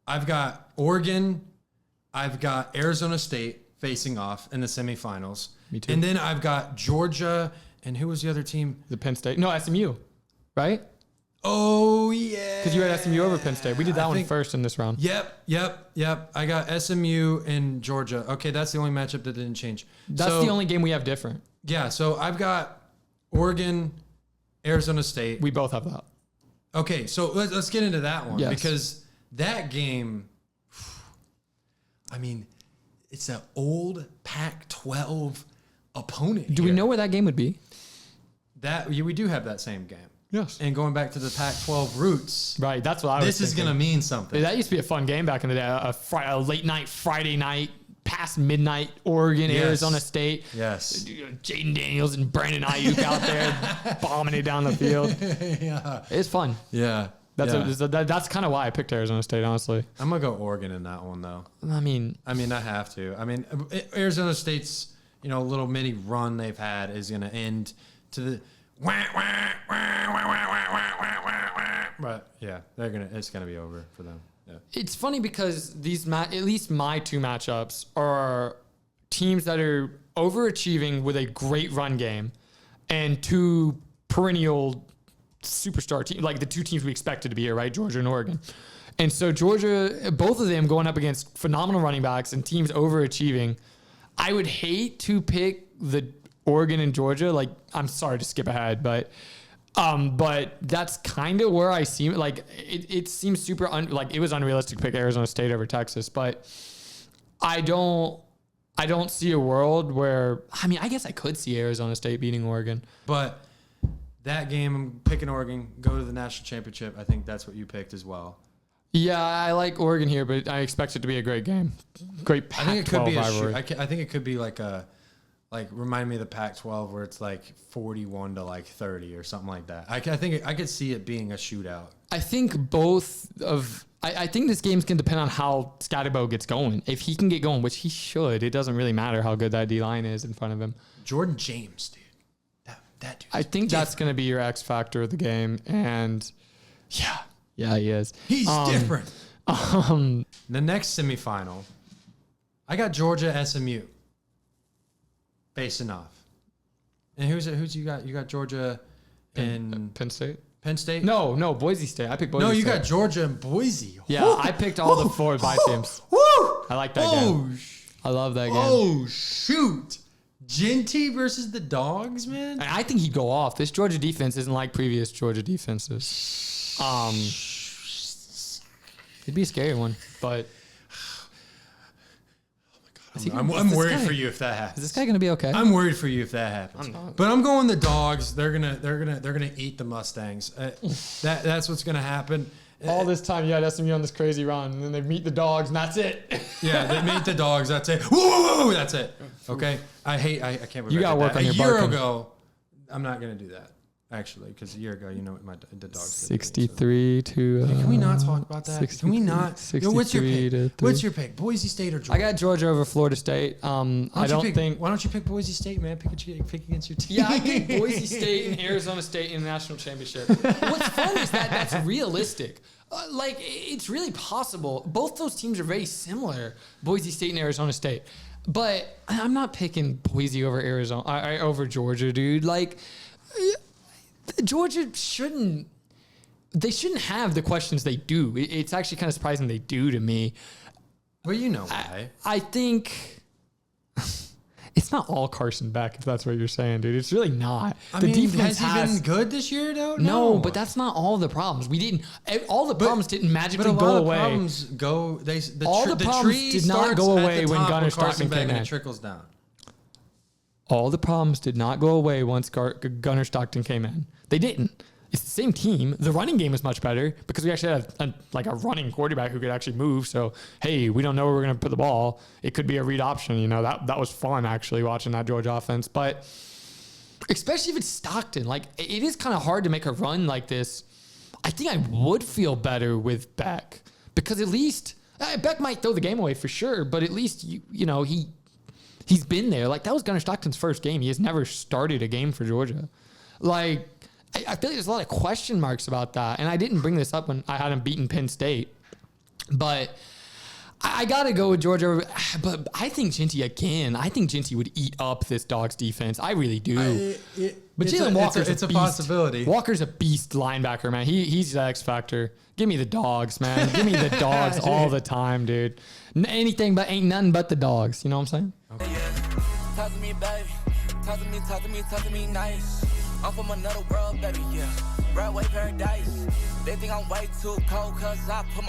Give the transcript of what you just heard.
I've got Oregon. I've got Arizona State facing off in the semifinals. Me too. And then I've got Georgia. And who was the other team? The Penn State. No, SMU, right? Oh, yeah. Because you had SMU over Penn State. We did that one first in this round. Yep. I got SMU and Georgia. Okay, that's the only matchup that didn't change. That's the only game we have different. Yeah, so I've got Oregon, Arizona State. We both have that. Okay, so let's get into that one. Yes. Because that game, I mean, it's an old Pac-12 opponent. Do we know where that game would be? We do have that same game. Yes. And going back to the Pac-12 roots. Right, that's what I was This is going to mean something. That used to be a fun game back in the day. A late night, Friday night, past midnight, Oregon, Arizona State. Yes. Jaden Daniels and Brandon Ayuk out there bombing it down the field. Yeah. It's fun. Yeah. That's kind of why I picked Arizona State, honestly. I'm going to go Oregon in that one, though. I mean, I have to. I mean, Arizona State's, little mini run they've had is going to end to the... But yeah, it's gonna be over for them. Yeah. It's funny because at least my two matchups are teams that are overachieving with a great run game, and two perennial superstar teams, like the two teams we expected to be here, right? Georgia and Oregon. And so Georgia, both of them going up against phenomenal running backs and teams overachieving. I would hate to pick the Oregon and Georgia. Like, I'm sorry to skip ahead, but that's kind of where I see it. Like, it seems super it was unrealistic to pick Arizona State over Texas, but I don't see a world where, I guess I could see Arizona State beating Oregon, but that game, I'm picking Oregon, go to the national championship. I think that's what you picked as well. Yeah, I like Oregon here, but I expect it to be a great game. Great Pac-12 I think it could be rivalry. I think it could be remind me of the Pac-12 where it's like 41 to like 30 or something like that. I think I could see it being a shootout. I think I think this game's going to depend on how Scatterbo gets going. If he can get going, which he should, it doesn't really matter how good that D-line is in front of him. Jordan James, dude. That dude. I think that's going to be your X factor of the game. And yeah, he is. He's different. The next semifinal, I got Georgia SMU facing off. And who's you got? You got Georgia and Penn State? Penn State? No, Boise State. I picked Boise State. No, you got Georgia and Boise. Yeah, I picked all the 4 bye teams. Woo! I like that game. I love that game. Oh, shoot. Genty versus the Dogs, man. I think he'd go off. This Georgia defense isn't like previous Georgia defenses. It'd be a scary one, but I'm worried for you if that happens. is this guy gonna be okay? I'm worried for you if that happens. I'm not. But I'm going the Dogs. They're gonna eat the Mustangs. That's what's gonna happen. All this time you had SMU on this crazy run, and then they meet the Dogs, and that's it. Yeah, they meet the Dogs. That's it. Woo! That's it. Okay. I can't believe You gotta work on your A year barking. ago, I'm not gonna do that. Actually, because a year ago, you know what the Dogs did 63 to. Can we not talk about that? Can we not? Yo, what's your pick? What's your pick? Boise State or Georgia? I got Georgia over Florida State. Why don't you pick Boise State, man? Pick against your team. Yeah, I picked Boise State and Arizona State in the national championship. What's fun is that's realistic. It's really possible. Both those teams are very similar, Boise State and Arizona State. But I'm not picking Boise over Georgia, dude. Georgia shouldn't have the questions they do. It's actually kind of surprising they do to me. Well, you know why. I think it's not all Carson Beck, if that's what you're saying, dude. It's really not. Defense has he been good this year, though? No, but that's not all the problems. All the problems didn't magically go away. Problems the tree did not go away when Gunnar Stockton came in. It trickles down. All the problems did not go away once Gunnar Stockton came in. They didn't. It's the same team. The running game is much better because we actually have a running quarterback who could actually move. So, hey, we don't know where we're going to put the ball. It could be a read option. That was fun, actually, watching that Georgia offense. But especially if it's Stockton, it is kind of hard to make a run like this. I think I would feel better with Beck because at least Beck might throw the game away for sure, but at least, he's been there. That was Gunnar Stockton's first game. He has never started a game for Georgia. I feel like there's a lot of question marks about that. And I didn't bring this up when I had him beaten Penn State. But I got to go with Georgia. But I think Ginty again. I think Ginty would eat up this Dogs defense. I really do. But Jalen Walker's it's a beast. possibility. Walker's a beast linebacker, man. He's the X factor. Give me the Dogs, man. Give me the Dogs all the time, dude. Anything but ain't nothing but the Dogs. You know what I'm saying? Okay. Talk to me, baby. Talk to me nice. I'm from another world, baby, yeah. Broadway paradise. They think I'm way too cold, cause I put my